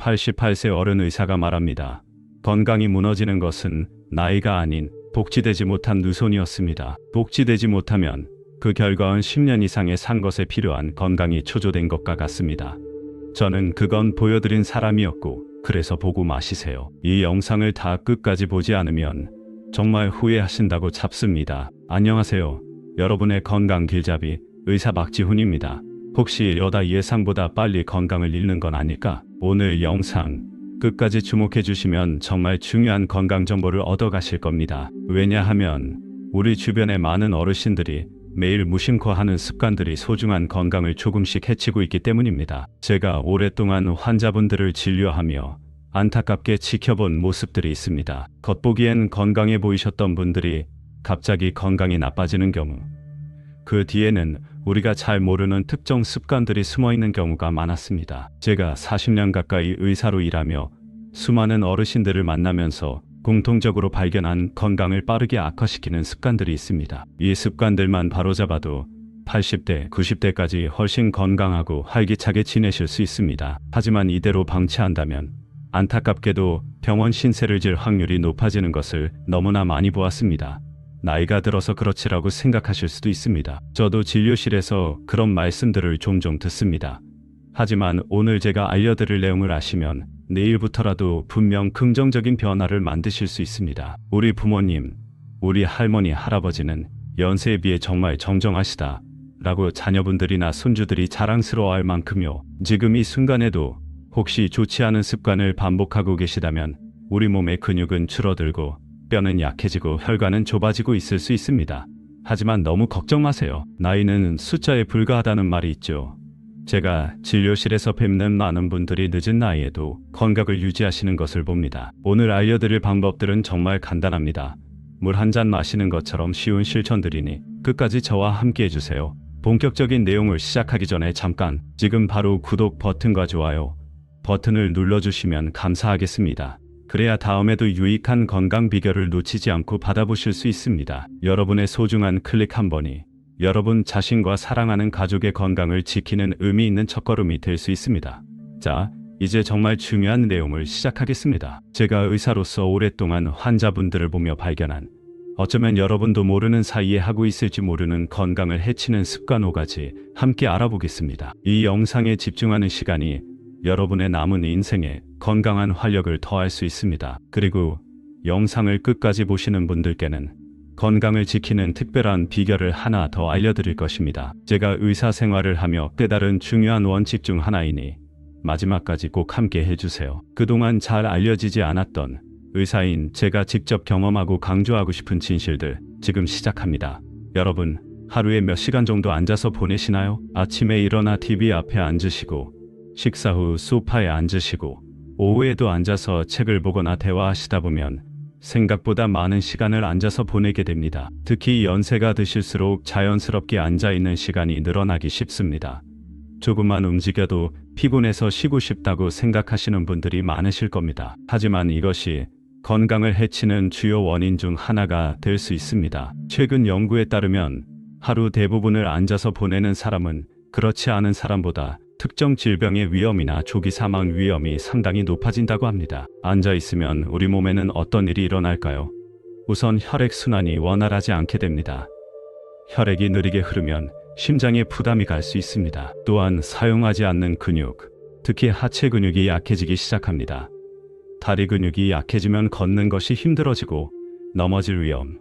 88세 어른 의사가 말합니다. 건강이 무너지는 것은 나이가 아닌 복지되지 못한 누손이었습니다. 복지되지 못하면 그 결과는 10년 이상의 산 것에 필요한 건강이 초조된 것과 같습니다. 저는 그건 보여드린 사람이었고 그래서 보고 마시세요. 이 영상을 다 끝까지 보지 않으면 정말 후회하신다고 잡습니다. 안녕하세요. 여러분의 건강 길잡이 의사 박지훈입니다. 혹시 여다 예상보다 빨리 건강을 잃는 건 아닐까? 오늘 영상 끝까지 주목해 주시면 정말 중요한 건강 정보를 얻어 가실 겁니다. 왜냐하면 우리 주변의 많은 어르신들이 매일 무심코 하는 습관들이 소중한 건강을 조금씩 해치고 있기 때문입니다. 제가 오랫동안 환자분들을 진료하며 안타깝게 지켜본 모습들이 있습니다. 겉보기엔 건강해 보이셨던 분들이 갑자기 건강이 나빠지는 경우, 그 뒤에는 우리가 잘 모르는 특정 습관들이 숨어있는 경우가 많았습니다. 제가 40년 가까이 의사로 일하며 수많은 어르신들을 만나면서 공통적으로 발견한 건강을 빠르게 악화시키는 습관들이 있습니다. 이 습관들만 바로잡아도 80대, 90대까지 훨씬 건강하고 활기차게 지내실 수 있습니다. 하지만 이대로 방치한다면 안타깝게도 병원 신세를 질 확률이 높아지는 것을 너무나 많이 보았습니다. 나이가 들어서 그렇지라고 생각하실 수도 있습니다. 저도 진료실에서 그런 말씀들을 종종 듣습니다. 하지만 오늘 제가 알려드릴 내용을 아시면 내일부터라도 분명 긍정적인 변화를 만드실 수 있습니다. 우리 부모님, 우리 할머니, 할아버지는 연세에 비해 정말 정정하시다 라고 자녀분들이나 손주들이 자랑스러워할 만큼요. 지금 이 순간에도 혹시 좋지 않은 습관을 반복하고 계시다면 우리 몸의 근육은 줄어들고 뼈는 약해지고 혈관은 좁아지고 있을 수 있습니다. 하지만 너무 걱정 마세요. 나이는 숫자에 불과하다는 말이 있죠. 제가 진료실에서 뵙는 많은 분들이 늦은 나이에도 건강을 유지하시는 것을 봅니다. 오늘 알려드릴 방법들은 정말 간단합니다. 물 한 잔 마시는 것처럼 쉬운 실천들이니 끝까지 저와 함께 해주세요. 본격적인 내용을 시작하기 전에 잠깐 지금 바로 구독 버튼과 좋아요 버튼을 눌러주시면 감사하겠습니다. 그래야 다음에도 유익한 건강 비결을 놓치지 않고 받아보실 수 있습니다. 여러분의 소중한 클릭 한 번이 여러분 자신과 사랑하는 가족의 건강을 지키는 의미 있는 첫걸음이 될 수 있습니다. 자, 이제 정말 중요한 내용을 시작하겠습니다. 제가 의사로서 오랫동안 환자분들을 보며 발견한, 어쩌면 여러분도 모르는 사이에 하고 있을지 모르는 건강을 해치는 습관 5가지 함께 알아보겠습니다. 이 영상에 집중하는 시간이 여러분의 남은 인생에 건강한 활력을 더할 수 있습니다. 그리고 영상을 끝까지 보시는 분들께는 건강을 지키는 특별한 비결을 하나 더 알려드릴 것입니다. 제가 의사 생활을 하며 깨달은 중요한 원칙 중 하나이니 마지막까지 꼭 함께 해주세요. 그동안 잘 알려지지 않았던 의사인 제가 직접 경험하고 강조하고 싶은 진실들 지금 시작합니다. 여러분, 하루에 몇 시간 정도 앉아서 보내시나요? 아침에 일어나 TV 앞에 앉으시고 식사 후 소파에 앉으시고 오후에도 앉아서 책을 보거나 대화하시다 보면 생각보다 많은 시간을 앉아서 보내게 됩니다. 특히 연세가 드실수록 자연스럽게 앉아있는 시간이 늘어나기 쉽습니다. 조금만 움직여도 피곤해서 쉬고 싶다고 생각하시는 분들이 많으실 겁니다. 하지만 이것이 건강을 해치는 주요 원인 중 하나가 될 수 있습니다. 최근 연구에 따르면 하루 대부분을 앉아서 보내는 사람은 그렇지 않은 사람보다 특정 질병의 위험이나 조기 사망 위험이 상당히 높아진다고 합니다. 앉아있으면 우리 몸에는 어떤 일이 일어날까요? 우선 혈액순환이 원활하지 않게 됩니다. 혈액이 느리게 흐르면 심장에 부담이 갈 수 있습니다. 또한 사용하지 않는 근육, 특히 하체 근육이 약해지기 시작합니다. 다리 근육이 약해지면 걷는 것이 힘들어지고 넘어질 위험,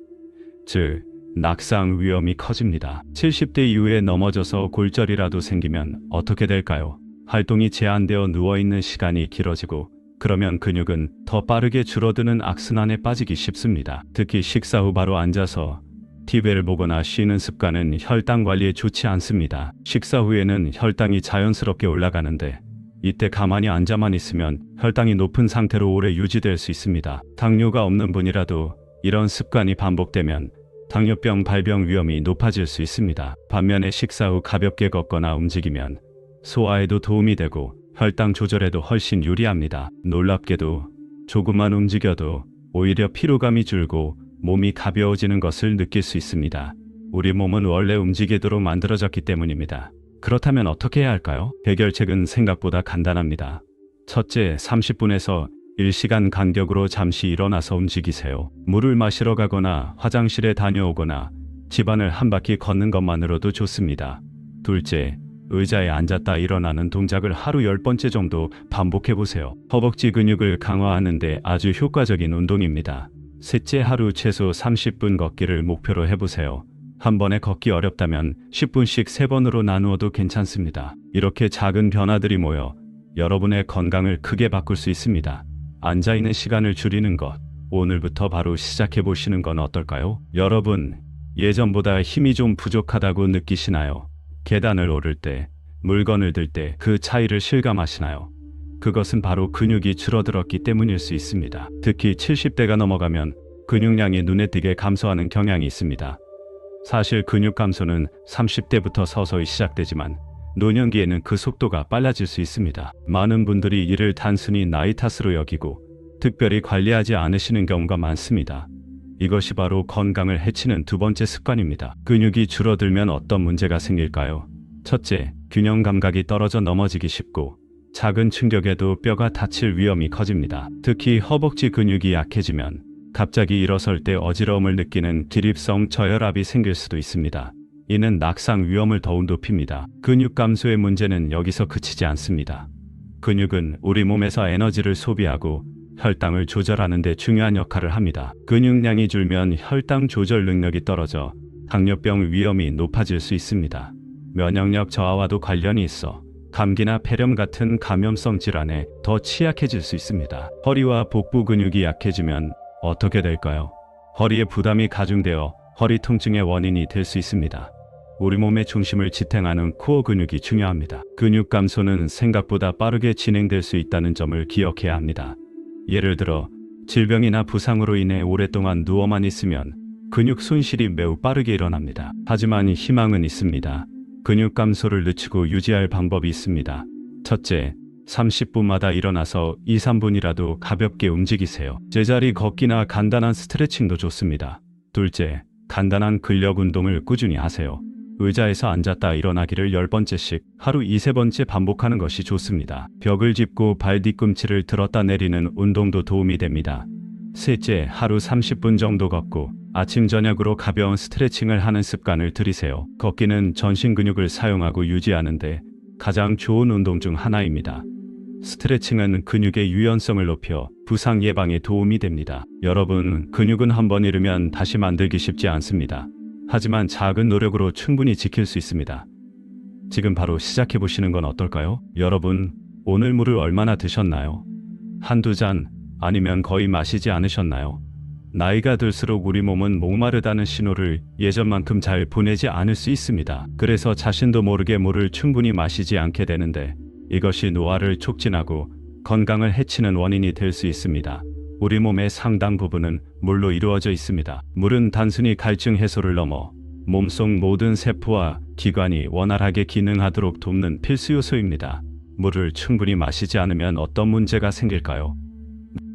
즉 낙상 위험이 커집니다. 70대 이후에 넘어져서 골절이라도 생기면 어떻게 될까요? 활동이 제한되어 누워있는 시간이 길어지고 그러면 근육은 더 빠르게 줄어드는 악순환에 빠지기 쉽습니다. 특히 식사 후 바로 앉아서 TV를 보거나 쉬는 습관은 혈당 관리에 좋지 않습니다. 식사 후에는 혈당이 자연스럽게 올라가는데 이때 가만히 앉아만 있으면 혈당이 높은 상태로 오래 유지될 수 있습니다. 당뇨가 없는 분이라도 이런 습관이 반복되면 당뇨병 발병 위험이 높아질 수 있습니다. 반면에 식사 후 가볍게 걷거나 움직이면 소화에도 도움이 되고 혈당 조절에도 훨씬 유리합니다. 놀랍게도 조금만 움직여도 오히려 피로감이 줄고 몸이 가벼워지는 것을 느낄 수 있습니다. 우리 몸은 원래 움직이도록 만들어졌기 때문입니다. 그렇다면 어떻게 해야 할까요? 해결책은 생각보다 간단합니다. 첫째, 30분에서 1시간 간격으로 잠시 일어나서 움직이세요. 물을 마시러 가거나 화장실에 다녀오거나 집안을 한 바퀴 걷는 것만으로도 좋습니다. 둘째, 의자에 앉았다 일어나는 동작을 하루 10번째 정도 반복해 보세요. 허벅지 근육을 강화하는데 아주 효과적인 운동입니다. 셋째, 하루 최소 30분 걷기를 목표로 해보세요. 한 번에 걷기 어렵다면 10분씩 3번으로 나누어도 괜찮습니다. 이렇게 작은 변화들이 모여 여러분의 건강을 크게 바꿀 수 있습니다. 앉아있는 시간을 줄이는 것, 오늘부터 바로 시작해 보시는 건 어떨까요? 여러분, 예전보다 힘이 좀 부족하다고 느끼시나요? 계단을 오를 때, 물건을 들 때 그 차이를 실감하시나요? 그것은 바로 근육이 줄어들었기 때문일 수 있습니다. 특히 70대가 넘어가면 근육량이 눈에 띄게 감소하는 경향이 있습니다. 사실 근육 감소는 30대부터 서서히 시작되지만 노년기에는 그 속도가 빨라질 수 있습니다. 많은 분들이 이를 단순히 나이 탓으로 여기고 특별히 관리하지 않으시는 경우가 많습니다. 이것이 바로 건강을 해치는 두 번째 습관입니다. 근육이 줄어들면 어떤 문제가 생길까요? 첫째, 균형 감각이 떨어져 넘어지기 쉽고 작은 충격에도 뼈가 다칠 위험이 커집니다. 특히 허벅지 근육이 약해지면 갑자기 일어설 때 어지러움을 느끼는 기립성 저혈압이 생길 수도 있습니다. 이는 낙상 위험을 더욱 높입니다. 근육 감소의 문제는 여기서 그치지 않습니다. 근육은 우리 몸에서 에너지를 소비하고 혈당을 조절하는 데 중요한 역할을 합니다. 근육량이 줄면 혈당 조절 능력이 떨어져 당뇨병 위험이 높아질 수 있습니다. 면역력 저하와도 관련이 있어 감기나 폐렴 같은 감염성 질환에 더 취약해질 수 있습니다. 허리와 복부 근육이 약해지면 어떻게 될까요? 허리에 부담이 가중되어 허리 통증의 원인이 될 수 있습니다. 우리 몸의 중심을 지탱하는 코어 근육이 중요합니다. 근육 감소는 생각보다 빠르게 진행될 수 있다는 점을 기억해야 합니다. 예를 들어 질병이나 부상으로 인해 오랫동안 누워만 있으면 근육 손실이 매우 빠르게 일어납니다. 하지만 희망은 있습니다. 근육 감소를 늦추고 유지할 방법이 있습니다. 첫째, 30분마다 일어나서 2~3분이라도 가볍게 움직이세요. 제자리 걷기나 간단한 스트레칭도 좋습니다. 둘째, 간단한 근력 운동을 꾸준히 하세요. 의자에서 앉았다 일어나기를 10번째씩 하루 2~3번째 반복하는 것이 좋습니다. 벽을 짚고 발 뒤꿈치를 들었다 내리는 운동도 도움이 됩니다. 셋째, 하루 30분 정도 걷고 아침 저녁으로 가벼운 스트레칭을 하는 습관을 들이세요. 걷기는 전신 근육을 사용하고 유지하는데 가장 좋은 운동 중 하나입니다. 스트레칭은 근육의 유연성을 높여 부상 예방에 도움이 됩니다. 여러분, 근육은 한번 잃으면 다시 만들기 쉽지 않습니다. 하지만 작은 노력으로 충분히 지킬 수 있습니다. 지금 바로 시작해 보시는 건 어떨까요? 여러분, 오늘 물을 얼마나 드셨나요? 한두 잔, 아니면 거의 마시지 않으셨나요? 나이가 들수록 우리 몸은 목마르다는 신호를 예전만큼 잘 보내지 않을 수 있습니다. 그래서 자신도 모르게 물을 충분히 마시지 않게 되는데 이것이 노화를 촉진하고 건강을 해치는 원인이 될 수 있습니다. 우리 몸의 상당 부분은 물로 이루어져 있습니다. 물은 단순히 갈증 해소를 넘어 몸속 모든 세포와 기관이 원활하게 기능하도록 돕는 필수 요소입니다. 물을 충분히 마시지 않으면 어떤 문제가 생길까요?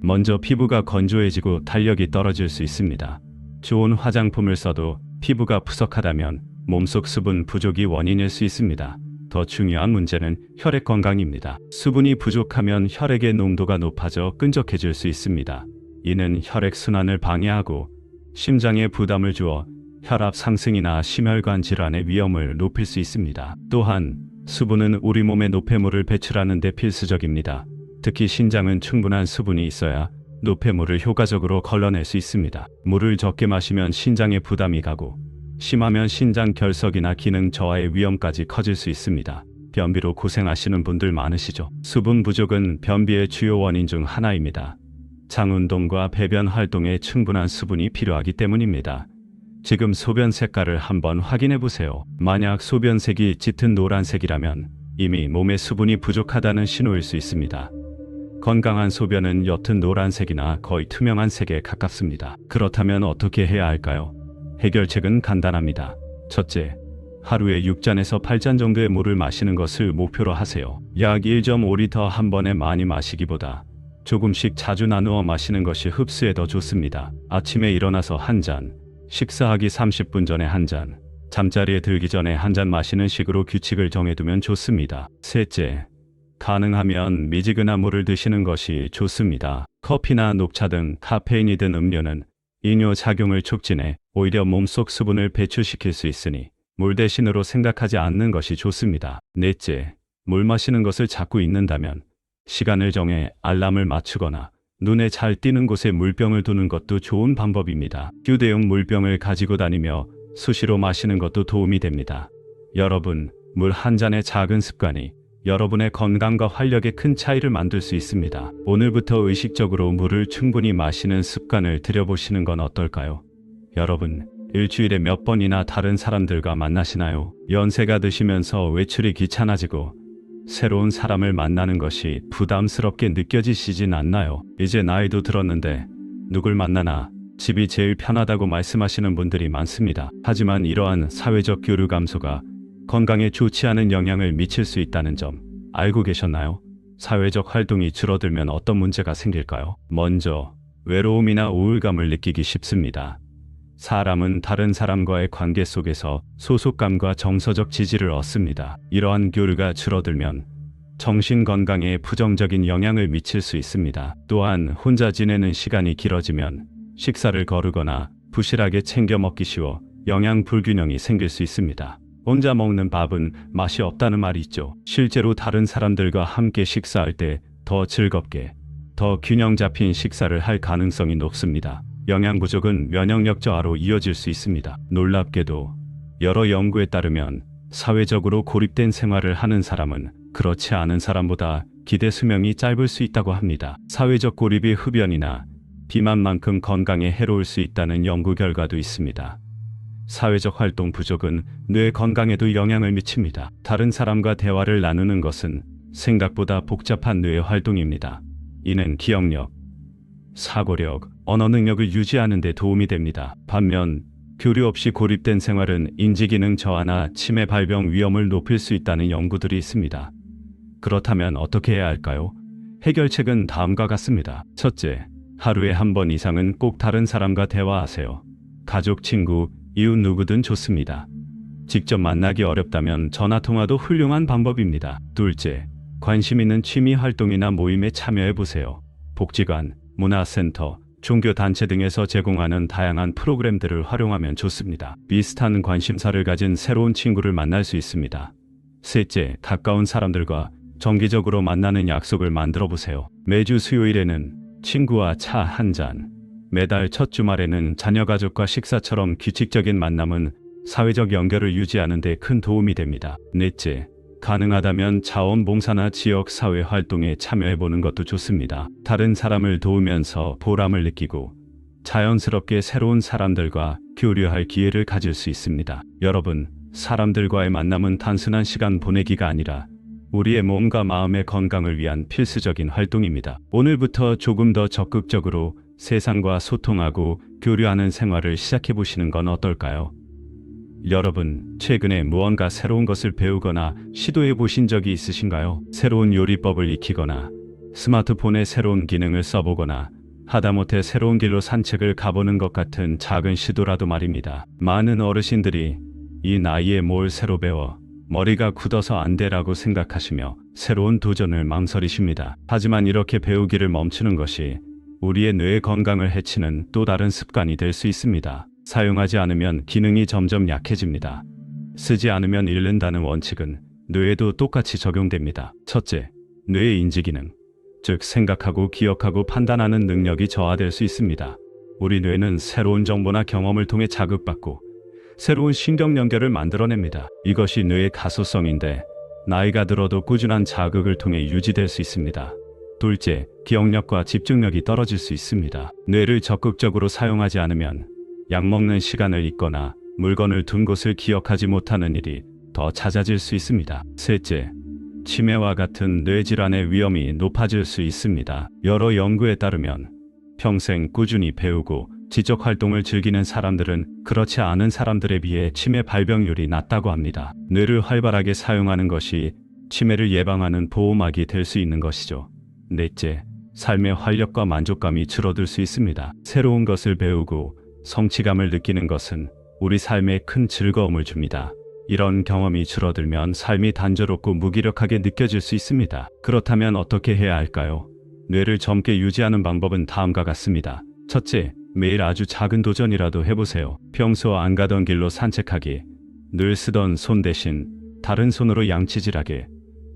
먼저 피부가 건조해지고 탄력이 떨어질 수 있습니다. 좋은 화장품을 써도 피부가 푸석하다면 몸속 수분 부족이 원인일 수 있습니다. 더 중요한 문제는 혈액 건강입니다. 수분이 부족하면 혈액의 농도가 높아져 끈적해질 수 있습니다. 이는 혈액 순환을 방해하고 심장에 부담을 주어 혈압 상승이나 심혈관 질환의 위험을 높일 수 있습니다. 또한 수분은 우리 몸에 노폐물을 배출하는 데 필수적입니다. 특히 신장은 충분한 수분이 있어야 노폐물을 효과적으로 걸러낼 수 있습니다. 물을 적게 마시면 신장에 부담이 가고 심하면 신장 결석이나 기능 저하의 위험까지 커질 수 있습니다. 변비로 고생하시는 분들 많으시죠? 수분 부족은 변비의 주요 원인 중 하나입니다. 장 운동과 배변 활동에 충분한 수분이 필요하기 때문입니다. 지금 소변 색깔을 한번 확인해 보세요. 만약 소변색이 짙은 노란색이라면 이미 몸에 수분이 부족하다는 신호일 수 있습니다. 건강한 소변은 옅은 노란색이나 거의 투명한 색에 가깝습니다. 그렇다면 어떻게 해야 할까요? 해결책은 간단합니다. 첫째, 하루에 6잔에서 8잔 정도의 물을 마시는 것을 목표로 하세요. 약 1.5리터 한 번에 많이 마시기보다 조금씩 자주 나누어 마시는 것이 흡수에 더 좋습니다. 아침에 일어나서 한 잔, 식사하기 30분 전에 한 잔, 잠자리에 들기 전에 한 잔 마시는 식으로 규칙을 정해두면 좋습니다. 셋째, 가능하면 미지근한 물을 드시는 것이 좋습니다. 커피나 녹차 등 카페인이 든 음료는 이뇨 작용을 촉진해 오히려 몸속 수분을 배출시킬 수 있으니 물 대신으로 생각하지 않는 것이 좋습니다. 넷째, 물 마시는 것을 자꾸 잊는다면 시간을 정해 알람을 맞추거나 눈에 잘 띄는 곳에 물병을 두는 것도 좋은 방법입니다. 휴대용 물병을 가지고 다니며 수시로 마시는 것도 도움이 됩니다. 여러분, 물 한 잔의 작은 습관이 여러분의 건강과 활력에 큰 차이를 만들 수 있습니다. 오늘부터 의식적으로 물을 충분히 마시는 습관을 들여보시는 건 어떨까요? 여러분, 일주일에 몇 번이나 다른 사람들과 만나시나요? 연세가 드시면서 외출이 귀찮아지고 새로운 사람을 만나는 것이 부담스럽게 느껴지시진 않나요? 이제 나이도 들었는데 누굴 만나나 집이 제일 편하다고 말씀하시는 분들이 많습니다. 하지만 이러한 사회적 교류 감소가 건강에 좋지 않은 영향을 미칠 수 있다는 점 알고 계셨나요? 사회적 활동이 줄어들면 어떤 문제가 생길까요? 먼저 외로움이나 우울감을 느끼기 쉽습니다. 사람은 다른 사람과의 관계 속에서 소속감과 정서적 지지를 얻습니다. 이러한 교류가 줄어들면 정신 건강에 부정적인 영향을 미칠 수 있습니다. 또한 혼자 지내는 시간이 길어지면 식사를 거르거나 부실하게 챙겨 먹기 쉬워 영양 불균형이 생길 수 있습니다. 혼자 먹는 밥은 맛이 없다는 말이 있죠. 실제로 다른 사람들과 함께 식사할 때 더 즐겁게, 더 균형 잡힌 식사를 할 가능성이 높습니다. 영양 부족은 면역력 저하로 이어질 수 있습니다. 놀랍게도 여러 연구에 따르면 사회적으로 고립된 생활을 하는 사람은 그렇지 않은 사람보다 기대 수명이 짧을 수 있다고 합니다. 사회적 고립이 흡연이나 비만만큼 건강에 해로울 수 있다는 연구 결과도 있습니다. 사회적 활동 부족은 뇌 건강에도 영향을 미칩니다. 다른 사람과 대화를 나누는 것은 생각보다 복잡한 뇌의 활동입니다. 이는 기억력, 사고력, 언어 능력을 유지하는 데 도움이 됩니다. 반면 교류 없이 고립된 생활은 인지기능 저하나 치매 발병 위험을 높일 수 있다는 연구들이 있습니다. 그렇다면 어떻게 해야 할까요? 해결책은 다음과 같습니다. 첫째, 하루에 한 번 이상은 꼭 다른 사람과 대화하세요. 가족, 친구, 이웃 누구든 좋습니다. 직접 만나기 어렵다면 전화통화도 훌륭한 방법입니다. 둘째, 관심 있는 취미 활동이나 모임에 참여해 보세요. 복지관, 문화센터, 종교단체 등에서 제공하는 다양한 프로그램들을 활용하면 좋습니다. 비슷한 관심사를 가진 새로운 친구를 만날 수 있습니다. 셋째, 가까운 사람들과 정기적으로 만나는 약속을 만들어 보세요. 매주 수요일에는 친구와 차 한 잔, 매달 첫 주말에는 자녀 가족과 식사처럼 규칙적인 만남은 사회적 연결을 유지하는 데 큰 도움이 됩니다. 넷째, 가능하다면 자원봉사나 지역 사회 활동에 참여해보는 것도 좋습니다. 다른 사람을 도우면서 보람을 느끼고 자연스럽게 새로운 사람들과 교류할 기회를 가질 수 있습니다. 여러분, 사람들과의 만남은 단순한 시간 보내기가 아니라 우리의 몸과 마음의 건강을 위한 필수적인 활동입니다. 오늘부터 조금 더 적극적으로 세상과 소통하고 교류하는 생활을 시작해보시는 건 어떨까요? 여러분, 최근에 무언가 새로운 것을 배우거나 시도해 보신 적이 있으신가요? 새로운 요리법을 익히거나 스마트폰의 새로운 기능을 써보거나 하다못해 새로운 길로 산책을 가보는 것 같은 작은 시도라도 말입니다. 많은 어르신들이 이 나이에 뭘 새로 배워 머리가 굳어서 안 되라고 생각하시며 새로운 도전을 망설이십니다. 하지만 이렇게 배우기를 멈추는 것이 우리의 뇌의 건강을 해치는 또 다른 습관이 될 수 있습니다. 사용하지 않으면 기능이 점점 약해집니다. 쓰지 않으면 잃는다는 원칙은 뇌에도 똑같이 적용됩니다. 첫째, 뇌의 인지기능, 즉 생각하고 기억하고 판단하는 능력이 저하될 수 있습니다. 우리 뇌는 새로운 정보나 경험을 통해 자극받고 새로운 신경 연결을 만들어냅니다. 이것이 뇌의 가소성인데 나이가 들어도 꾸준한 자극을 통해 유지될 수 있습니다. 둘째, 기억력과 집중력이 떨어질 수 있습니다. 뇌를 적극적으로 사용하지 않으면 약 먹는 시간을 잊거나 물건을 둔 곳을 기억하지 못하는 일이 더 잦아질 수 있습니다. 셋째, 치매와 같은 뇌질환의 위험이 높아질 수 있습니다. 여러 연구에 따르면 평생 꾸준히 배우고 지적 활동을 즐기는 사람들은 그렇지 않은 사람들에 비해 치매 발병률이 낮다고 합니다. 뇌를 활발하게 사용하는 것이 치매를 예방하는 보호막이 될 수 있는 것이죠. 넷째, 삶의 활력과 만족감이 줄어들 수 있습니다. 새로운 것을 배우고 성취감을 느끼는 것은 우리 삶에 큰 즐거움을 줍니다. 이런 경험이 줄어들면 삶이 단조롭고 무기력하게 느껴질 수 있습니다. 그렇다면 어떻게 해야 할까요? 뇌를 젊게 유지하는 방법은 다음과 같습니다. 첫째, 매일 아주 작은 도전이라도 해보세요. 평소 안 가던 길로 산책하기, 늘 쓰던 손 대신 다른 손으로 양치질하기,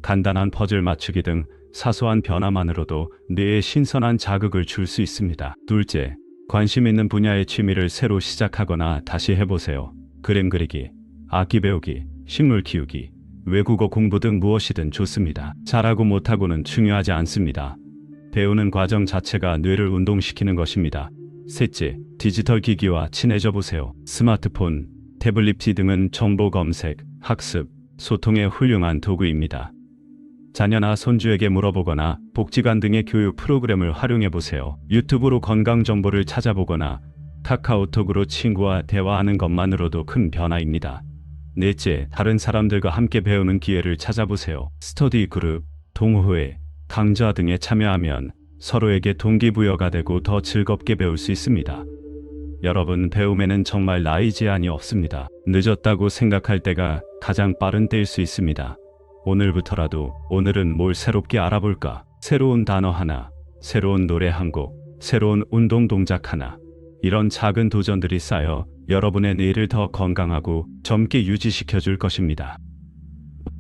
간단한 퍼즐 맞추기 등 사소한 변화만으로도 뇌에 신선한 자극을 줄 수 있습니다. 둘째, 관심 있는 분야의 취미를 새로 시작하거나 다시 해보세요. 그림 그리기, 악기 배우기, 식물 키우기, 외국어 공부 등 무엇이든 좋습니다. 잘하고 못하고는 중요하지 않습니다. 배우는 과정 자체가 뇌를 운동시키는 것입니다. 셋째, 디지털 기기와 친해져 보세요. 스마트폰, 태블릿 등은 정보 검색, 학습, 소통의 훌륭한 도구입니다. 자녀나 손주에게 물어보거나 복지관 등의 교육 프로그램을 활용해 보세요. 유튜브로 건강 정보를 찾아보거나 카카오톡으로 친구와 대화하는 것만으로도 큰 변화입니다. 넷째, 다른 사람들과 함께 배우는 기회를 찾아보세요. 스터디 그룹, 동호회, 강좌 등에 참여하면 서로에게 동기부여가 되고 더 즐겁게 배울 수 있습니다. 여러분, 배움에는 정말 나이 제한이 없습니다. 늦었다고 생각할 때가 가장 빠른 때일 수 있습니다. 오늘부터라도 오늘은 뭘 새롭게 알아볼까? 새로운 단어 하나, 새로운 노래 한 곡, 새로운 운동 동작 하나. 이런 작은 도전들이 쌓여 여러분의 뇌를 더 건강하고 젊게 유지시켜 줄 것입니다.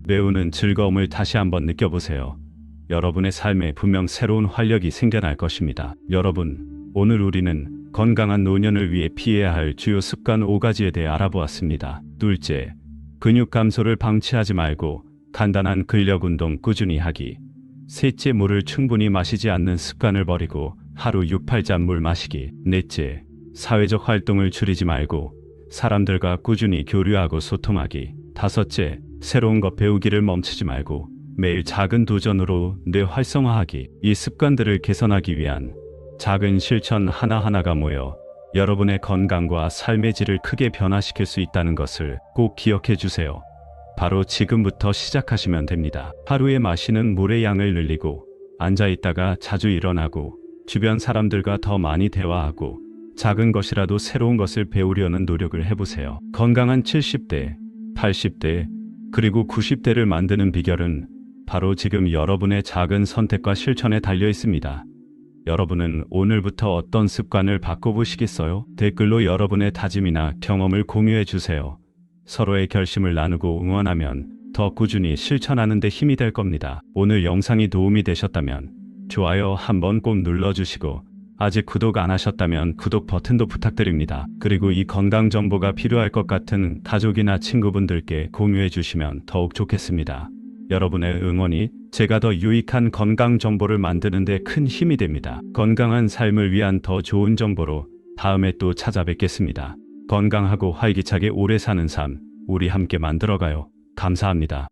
배우는 즐거움을 다시 한번 느껴보세요. 여러분의 삶에 분명 새로운 활력이 생겨날 것입니다. 여러분, 오늘 우리는 건강한 노년을 위해 피해야 할 주요 습관 5가지에 대해 알아보았습니다. 둘째, 근육 감소를 방치하지 말고 간단한 근력 운동 꾸준히 하기. 셋째, 물을 충분히 마시지 않는 습관을 버리고 하루 6~8잔 물 마시기. 넷째, 사회적 활동을 줄이지 말고 사람들과 꾸준히 교류하고 소통하기. 다섯째, 새로운 것 배우기를 멈추지 말고 매일 작은 도전으로 뇌 활성화하기. 이 습관들을 개선하기 위한 작은 실천 하나하나가 모여 여러분의 건강과 삶의 질을 크게 변화시킬 수 있다는 것을 꼭 기억해 주세요. 바로 지금부터 시작하시면 됩니다. 하루에 마시는 물의 양을 늘리고 앉아있다가 자주 일어나고 주변 사람들과 더 많이 대화하고 작은 것이라도 새로운 것을 배우려는 노력을 해보세요. 건강한 70대, 80대, 그리고 90대를 만드는 비결은 바로 지금 여러분의 작은 선택과 실천에 달려 있습니다. 여러분은 오늘부터 어떤 습관을 바꿔보시겠어요? 댓글로 여러분의 다짐이나 경험을 공유해 주세요. 서로의 결심을 나누고 응원하면 더 꾸준히 실천하는 데 힘이 될 겁니다. 오늘 영상이 도움이 되셨다면 좋아요 한번 꼭 눌러주시고 아직 구독 안 하셨다면 구독 버튼도 부탁드립니다. 그리고 이 건강 정보가 필요할 것 같은 가족이나 친구분들께 공유해 주시면 더욱 좋겠습니다. 여러분의 응원이 제가 더 유익한 건강 정보를 만드는 데 큰 힘이 됩니다. 건강한 삶을 위한 더 좋은 정보로 다음에 또 찾아뵙겠습니다. 건강하고 활기차게 오래 사는 삶, 우리 함께 만들어가요. 감사합니다.